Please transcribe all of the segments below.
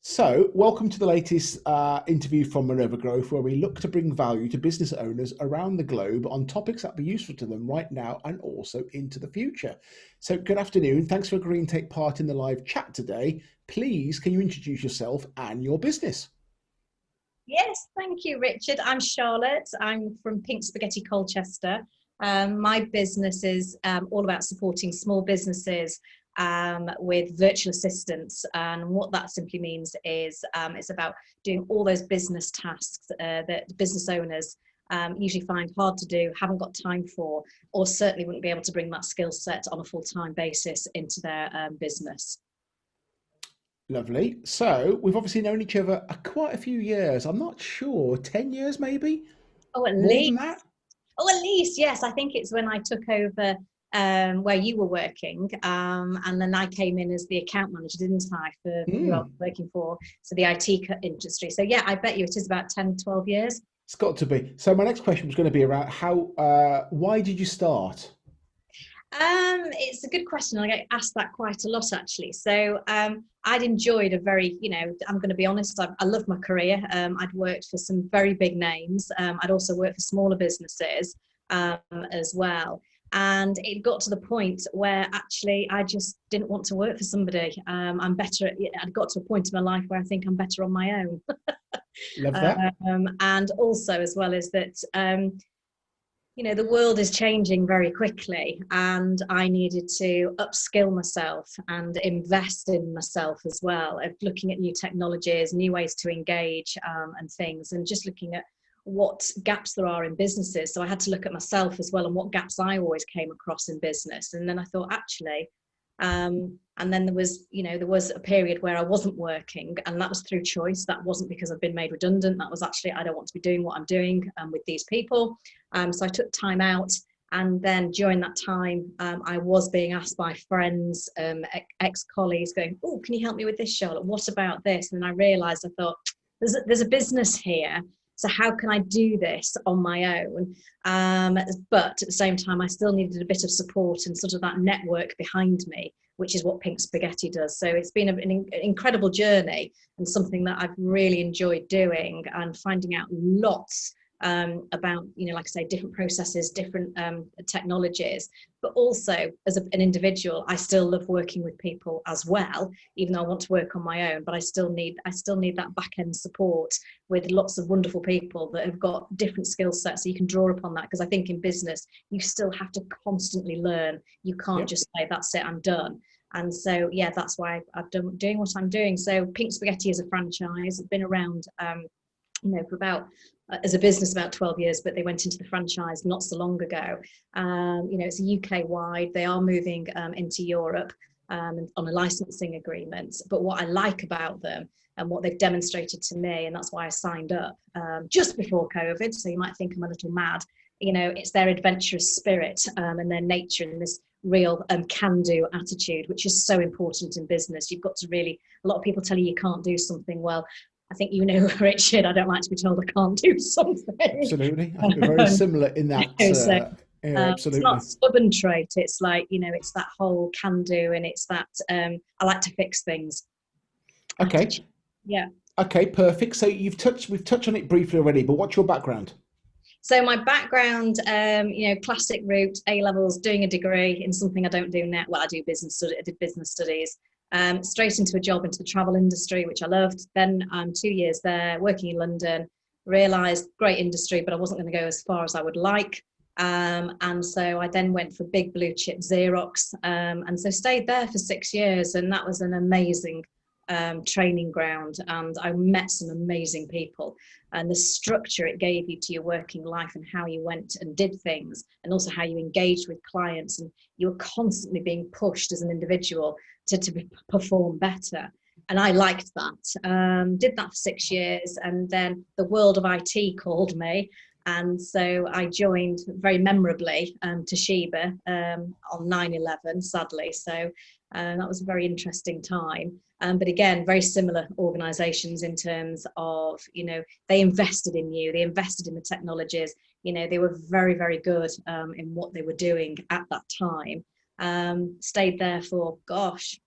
So, welcome to the latest interview from Minerva Growth, where we look to bring value to business owners around the globe on topics that will be useful to them right now and also into the future. So, good afternoon. Thanks for agreeing to take part in the live chat today. Please, can you introduce yourself and your business? Yes, thank you, Richard. I'm Charlotte. I'm from Pink Spaghetti Colchester. My business is all about supporting small businesses with virtual assistants. And what that simply means is it's about doing all those business tasks that business owners usually find hard to do, haven't got time for, or certainly wouldn't be able to bring that skill set on a full-time basis into their business. Lovely. So, we've obviously known each other quite a few years. I'm not sure, 10 years maybe? Oh, at More least. than that? Oh, at least, yes. I think it's when I took over where you were working, and then I came in as the account manager, didn't I, for who I was working for, so the IT industry. So yeah, I bet you it is about 10, 12 years. It's got to be. So, my next question was going to be around why did you start? It's a good question. I get asked that quite a lot, actually. So I'd enjoyed a very, I'm going to be honest, I loved my career. I'd worked for some very big names. I'd also worked for smaller businesses as well. And it got to the point where actually I just didn't want to work for somebody. I'm better. I'd got to a point in my life where I think I'm better on my own. Love that. And also, as well as that, the world is changing very quickly, and I needed to upskill myself and invest in myself as well, of looking at new technologies, new ways to engage and things, and just looking at what gaps there are in businesses. So I had to look at myself as well and what gaps I always came across in business. And then I thought, actually, and then there was a period where I wasn't working, and that was through choice. That wasn't because I've been made redundant. That was actually, I don't want to be doing what I'm doing with these people. So I took time out. And then during that time, I was being asked by friends, ex-colleagues going, oh, can you help me with this, Charlotte? What about this? And I realized, I thought, there's a business here. So how can I do this on my own? But at the same time, I still needed a bit of support and sort of that network behind me, which is what Pink Spaghetti does. So it's been an incredible journey and something that I've really enjoyed doing and finding out lots about, like I say, different processes, different technologies, but also as an individual, I still love working with people as well, even though I want to work on my own, but I still need that back end support with lots of wonderful people that have got different skill sets, so you can draw upon that, because I think in business, you still have to constantly learn. You can't just say, that's it, I'm done. And so, yeah, that's why I've done doing what I'm doing. So Pink Spaghetti is a franchise. It's been around, for about, as a business, about 12 years, but they went into the franchise not so long ago. It's a UK wide. They are moving into Europe on a licensing agreement. But what I like about them and what they've demonstrated to me, and that's why I signed up just before COVID, so you might think I'm a little mad, it's their adventurous spirit and their nature and this real can-do attitude, which is so important in business. You've got to really, a lot of people tell you can't do something. Well, I think Richard, I don't like to be told I can't do something. Absolutely. I think we're very similar in that. It's not a stubborn trait. It's like, it's that whole can do, and it's that I like to fix things. Okay. Yeah. Okay, perfect. So we've touched on it briefly already, but what's your background? So my background, classic route, A-levels, doing a degree in something I don't do now. Well, I did business studies. Straight into a job into the travel industry, which I loved. Then 2 years there, working in London, realised great industry, but I wasn't going to go as far as I would like. And so I then went for big blue chip Xerox, and so stayed there for 6 years, and that was an amazing training ground, and I met some amazing people, and the structure it gave you to your working life and how you went and did things, and also how you engaged with clients, and you were constantly being pushed as an individual to perform better. And I liked that. Did that for 6 years, and then the world of IT called me. And so I joined very memorably Toshiba on 9/11, sadly. So that was a very interesting time. But again, very similar organisations in terms of, they invested in you, they invested in the technologies. They were very, very good in what they were doing at that time. Stayed there for, gosh,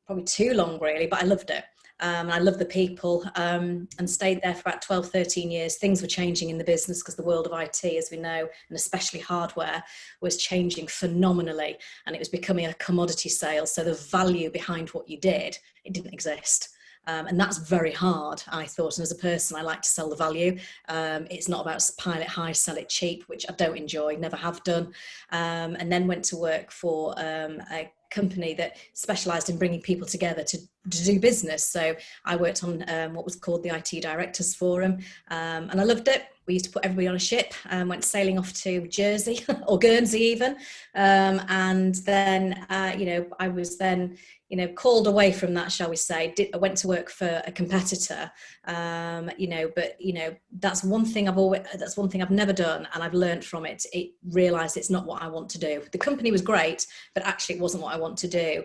probably too long really, but I loved it. I love the people, and stayed there for about 12, 13 years. Things were changing in the business because the world of IT, as we know, and especially hardware, was changing phenomenally, and it was becoming a commodity sale. So the value behind what you did, it didn't exist. And that's very hard, I thought. And as a person, I like to sell the value. It's not about pile it high, sell it cheap, which I don't enjoy, never have done. And then went to work for a company that specialised in bringing people together to do business. So I worked on what was called the IT Directors Forum, and I loved it. We used to put everybody on a ship and went sailing off to Jersey or Guernsey even. And then, I was then, called away from that, shall we say. I went to work for a competitor, but that's one thing I've never done, and I've learned from it. It realised it's not what I want to do. The company was great, but actually it wasn't what I want to do.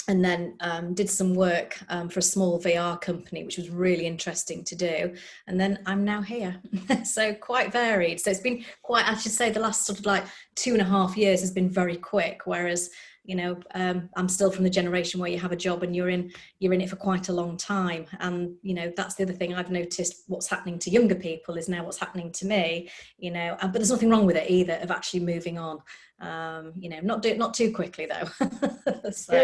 And then did some work for a small VR company, which was really interesting to do. And then I'm now here. So quite varied. So it's been quite, I should say, the last sort of like 2.5 years has been very quick. Whereas, I'm still from the generation where you have a job and you're in it for quite a long time. And, that's the other thing I've noticed. What's happening to younger people is now what's happening to me, but there's nothing wrong with it either, of actually moving on. Not too quickly though. So.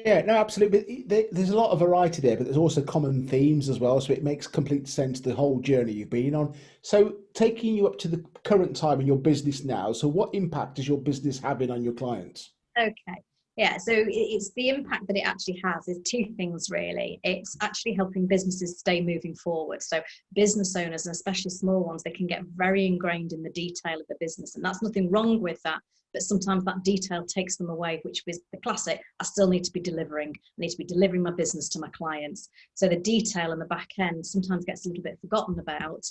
Yeah, no, absolutely. There's a lot of variety there, but there's also common themes as well. So it makes complete sense, the whole journey you've been on. So taking you up to the current time in your business now, so what impact is your business having on your clients? Okay. Yeah, so it's the impact that it actually has is two things really. It's actually helping businesses stay moving forward. So business owners, and especially small ones, they can get very ingrained in the detail of the business, and that's nothing wrong with that. But sometimes that detail takes them away, which is the classic. I still need to be delivering. I need to be delivering my business to my clients. So the detail and the back end sometimes gets a little bit forgotten about.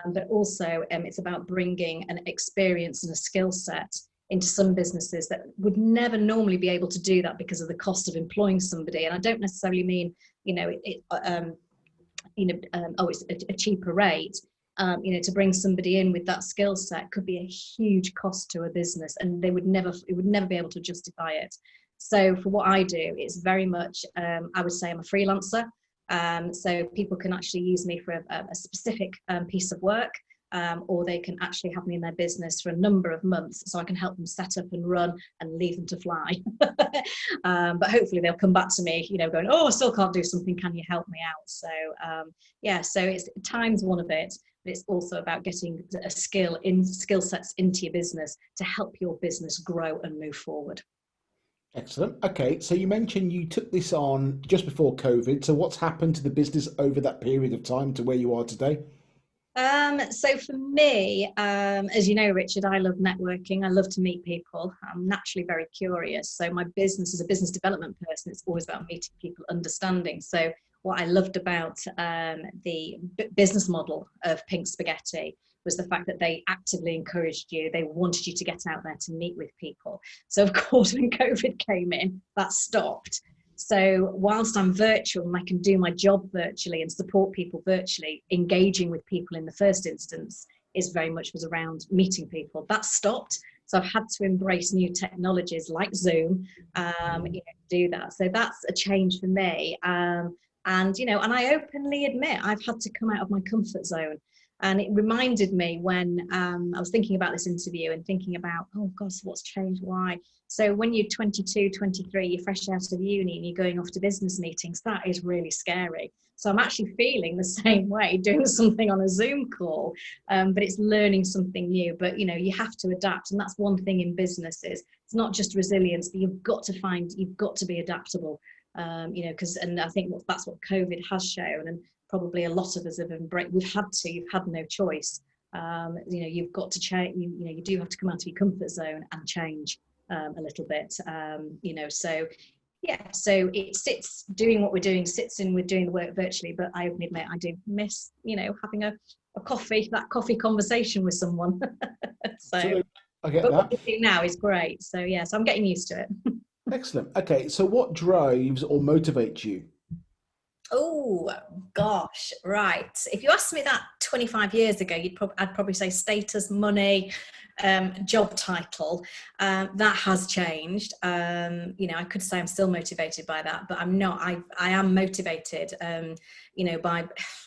But also it's about bringing an experience and a skill set into some businesses that would never normally be able to do that because of the cost of employing somebody. And I don't necessarily mean, it's a cheaper rate. To bring somebody in with that skill set could be a huge cost to a business, and it would never be able to justify it. So for what I do, it's very much, I would say I'm a freelancer. So people can actually use me for a specific piece of work. Or they can actually have me in their business for a number of months, so I can help them set up and run and leave them to fly. But hopefully they'll come back to me, going, oh, I still can't do something, can you help me out? So so it's time's one of it, but it's also about getting a skill sets into your business to help your business grow and move forward. Excellent. Okay, so you mentioned you took this on just before COVID. So what's happened to the business over that period of time to where you are today? So for me, as you know, Richard, I love networking. I love to meet people. I'm naturally very curious. So my business, as a business development person, it's always about meeting people, understanding. So what I loved about the business model of Pink Spaghetti was the fact that they actively encouraged you. They wanted you to get out there to meet with people. So of course, when COVID came in, that stopped. So whilst I'm virtual and I can do my job virtually and support people virtually, engaging with people in the first instance is very much was around meeting people. That stopped. So I've had to embrace new technologies like Zoom, do that. So that's a change for me. And I openly admit I've had to come out of my comfort zone. And it reminded me when I was thinking about this interview and thinking about, oh gosh, what's changed? Why? So when you're 22, 23, you're fresh out of uni and you're going off to business meetings, that is really scary. So I'm actually feeling the same way, doing something on a Zoom call, but it's learning something new. But, you have to adapt. And that's one thing in business is it's not just resilience, but you've got to be adaptable, and I think that's what COVID has shown. And probably a lot of us have embraced, you've had no choice. You've got to change, you do have to come out of your comfort zone and change a little bit, so it sits doing what we're doing, sits in with doing the work virtually, but I admit I do miss, having a coffee conversation with someone. So, I get but what that. we do now is great. So so I'm getting used to it. Excellent. Okay, so what drives or motivates you? Oh gosh, right. If you asked me that 25 years ago, I'd probably say status, money, job title, that has changed. I could say I'm still motivated by that, but I'm not. I am motivated, by,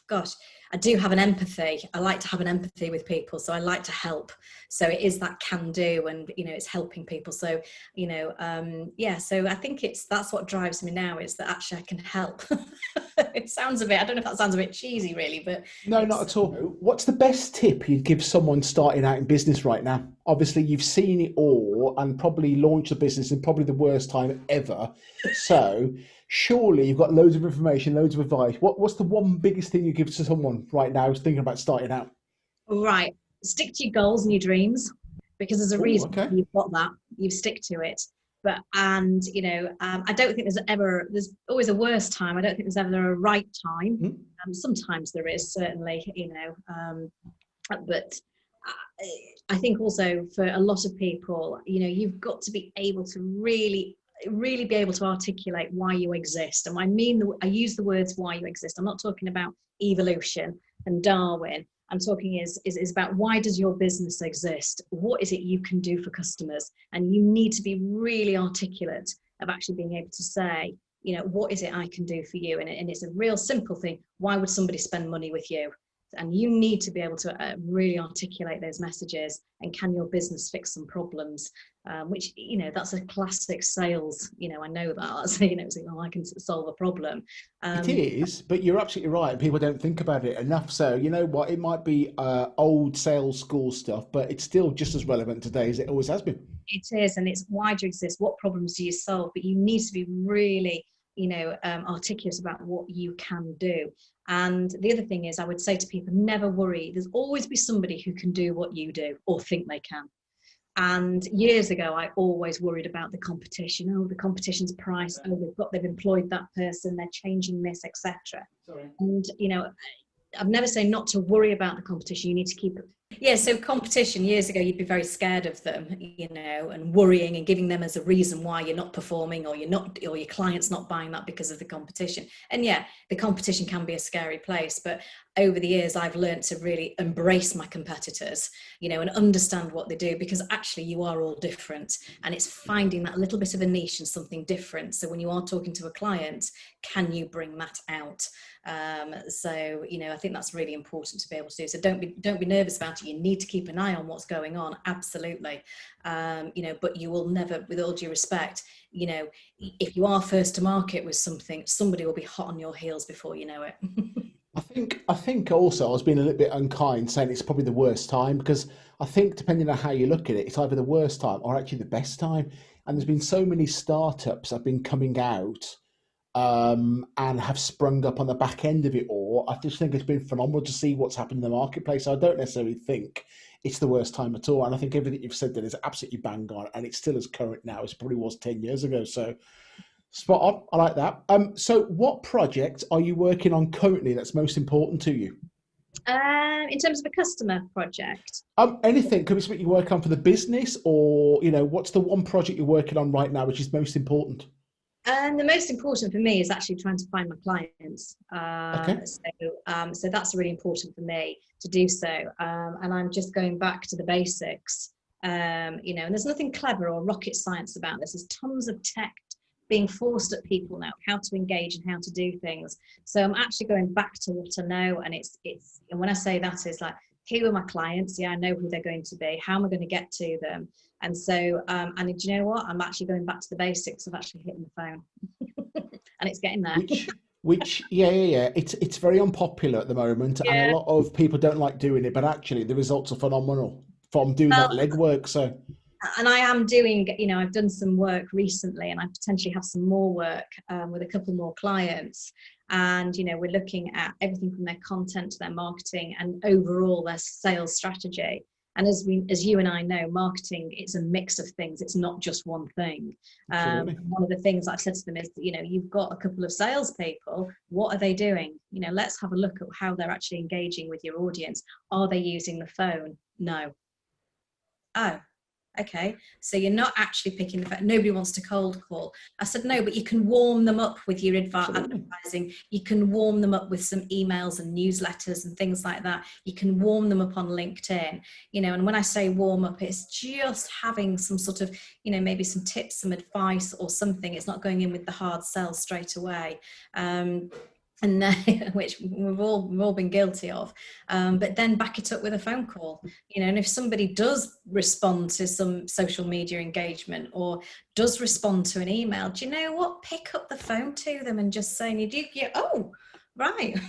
gosh, I do have an empathy. I like to have an empathy with people, so I like to help. So it is that can do, and it's helping people. So so I think that's what drives me now, is that actually I can help. It sounds I don't know if that sounds a bit cheesy, really, but No, not at all. What's the best tip you'd give someone starting out in business right now? Obviously, you've seen it all and probably launched a business in probably the worst time ever. So surely you've got loads of information, loads of advice. What's the one biggest thing you give to someone right now who's thinking about starting out? right, stick to your goals and your dreams, because there's a Oh, reason okay. you've got that. You stick to it. I don't think there's always a worse time. I don't think there's ever a right time. Hmm? Sometimes there is, certainly, but I think also for a lot of people, you've got to be able to really be able to articulate why you exist. And I use the words why you exist. I'm not talking about evolution and Darwin. I'm talking is about, why does your business exist? What is it you can do for customers? And you need to be really articulate of actually being able to say, what is it I can do for you? And it's a real simple thing. Why would somebody spend money with you? And you need to be able to really articulate those messages. And can your business fix some problems? Which, that's a classic sales. I know that. So, I can solve a problem. It Um, is, but you're absolutely right. People don't think about it enough. So you know what? It might be old sales school stuff, but it's still just as relevant today as it always has been. It is, and it's, why do you exist? What problems do you solve? But you need to be really, articulate about what you can do. And the other thing is, I would say to people, never worry. There's always be somebody who can do what you do or think they can. And years ago, I always worried about the competition. Oh, the competition's price. Oh, they've employed that person. They're changing this, etc. Sorry. And I've never say not to worry about the competition. You need to keep. Yeah, so competition, years ago, you'd be very scared of them, and worrying and giving them as a reason why you're not performing, or or your client's not buying that because of the competition. And yeah, the competition can be a scary place, but over the years, I've learned to really embrace my competitors, and understand what they do, because actually you are all different, and it's finding that little bit of a niche and something different. So when you are talking to a client, can you bring that out? I think that's really important to be able to do. So don't be nervous about it. You need to keep an eye on what's going on, absolutely. But you will never, with all due respect, if you are first to market with something, somebody will be hot on your heels before you know it. I think also I was being a little bit unkind saying it's probably the worst time, because I think depending on how you look at it, it's either the worst time or actually the best time. And there's been so many startups that have been coming out and have sprung up on the back end of it all. I just think it's been phenomenal to see what's happened in the marketplace. I don't necessarily think it's the worst time at all. And I think everything you've said there is absolutely bang on, and it's still as current now as it probably was 10 years ago. So spot on. I like that. So what project are you working on currently that's most important to you? In terms of a customer project, Anything could be something you work on for the business, or what's the one project you're working on right now which is most important? and the most important for me is actually trying to find my clients. Okay. So that's really important for me to do so. And I'm just going back to the basics. And there's nothing clever or rocket science about this. There's tons of tech being forced at people now, how to engage and how to do things. So I'm actually going back to what I know, and and when I say that, is like, who are my clients? Yeah, I know who they're going to be. How am I going to get to them? And so, and do you know what? I'm actually going back to the basics of actually hitting the phone, and it's getting there. Which, yeah. It's very unpopular at the moment, and a Yeah. lot of people don't like doing it. But actually, the results are phenomenal from doing that Well, legwork. So, and I am doing, I've done some work recently, and I potentially have some more work with a couple more clients. And, we're looking at everything from their content to their marketing and overall their sales strategy. And as you and I know, marketing, it's a mix of things. It's not just one thing. absolutely. One of the things I've said to them is, you've got a couple of salespeople. What are they doing? Let's have a look at how they're actually engaging with your audience. Are they using the phone? No. Oh. Okay, so you're not actually picking the phone. Nobody wants to cold call. I said, no, but you can warm them up with your advertising. You can warm them up with some emails and newsletters and things like that. You can warm them up on LinkedIn, and when I say warm up, it's just having some sort of, maybe some tips, some advice or something. It's not going in with the hard sell straight away. And then, which we've all been guilty of, but then back it up with a phone call, and if somebody does respond to some social media engagement or does respond to an email, do you know what? Pick up the phone to them and just saying, oh, right.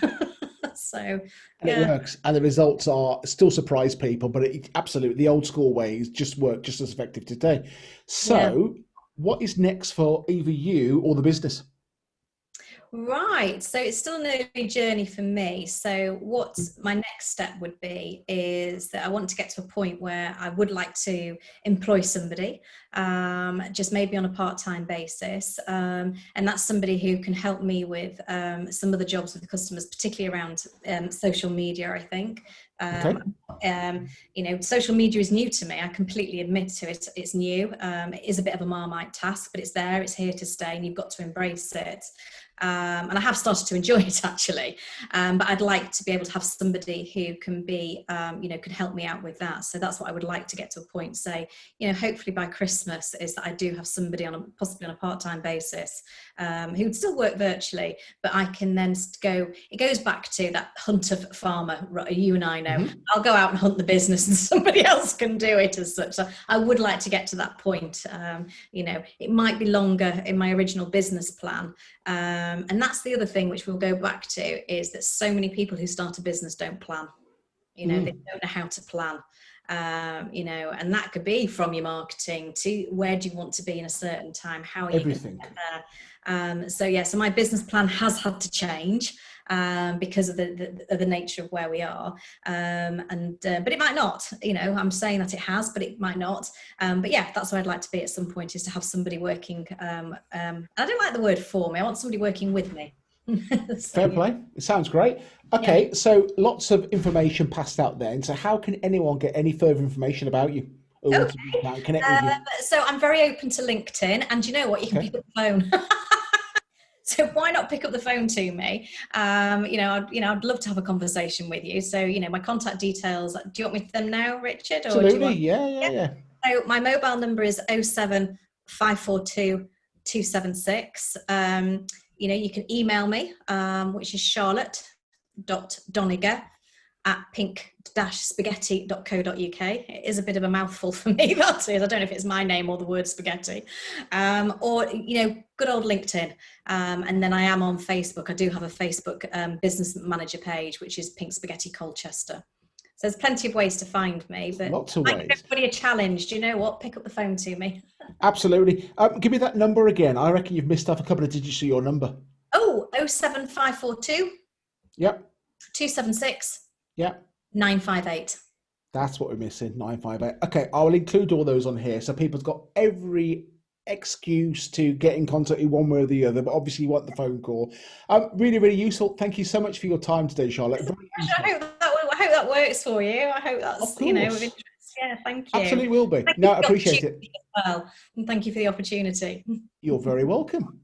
So, and it works, and the results are still surprise people, but it absolutely, the old school ways just work just as effective today. So what is next for either you or the business? Right, so it's still an early journey for me. So what my next step would be is that I want to get to a point where I would like to employ somebody, just maybe on a part-time basis, and that's somebody who can help me with some of the jobs with the customers, particularly around social media, I think. Social media is new to me. I completely admit to it. It's new. It is a bit of a Marmite task, but it's there. It's here to stay, and you've got to embrace it. And I have started to enjoy it actually, but I'd like to be able to have somebody who can be, can help me out with that. So that's what I would like to get to a point. Say, hopefully by Christmas, is that I do have somebody possibly on a part-time basis who would still work virtually, but I can then go. It goes back to that hunter farmer. You and I know. Mm-hmm. I'll go out and hunt the business, and somebody else can do it as such. So I would like to get to that point. It might be longer in my original business plan. And that's the other thing which we'll go back to, is that so many people who start a business don't plan. They don't know how to plan. And that could be from your marketing to where do you want to be in a certain time, how are you going to get there. So my business plan has had to change because of the nature of where we are, but it might not. I'm saying that it has, but it might not. But yeah, that's where I'd like to be at some point, is to have somebody working. I don't like the word for me. I want somebody working with me. Fair play. It sounds great. Okay, so lots of information passed out there. And so how can anyone get any further information about you? Or connect with you? So I'm very open to LinkedIn, and you know what? You can pick up the phone. So why not pick up the phone to me? I'd love to have a conversation with you. So, my contact details, do you want me them now, Richard? Or absolutely, yeah. So my mobile number is 07542 276. You can email me, which is charlotte.doniger@pink-spaghetti.co.uk. It is a bit of a mouthful for me, that is. I don't know if it's my name or the word spaghetti. Or good old LinkedIn. And then I am on Facebook. I do have a Facebook business manager page, which is Pink Spaghetti Colchester. So there's plenty of ways to find me, but lots of ways. I give everybody a challenge. Do you know what? Pick up the phone to me. Absolutely. Give me that number again. I reckon you've missed off a couple of digits of your number. 07542. Yep. 276. Yep. 958. That's what we're missing. 958. Okay, I will include all those on here, so people's got every excuse to get in contact in one way or the other, but obviously you want the phone call. Really, really useful. Thank you so much for your time today, Charlotte. I hope that works for you. I hope that's of interest. Yeah, thank you. Absolutely will be. No, I appreciate it. Well, and thank you for the opportunity. You're very welcome.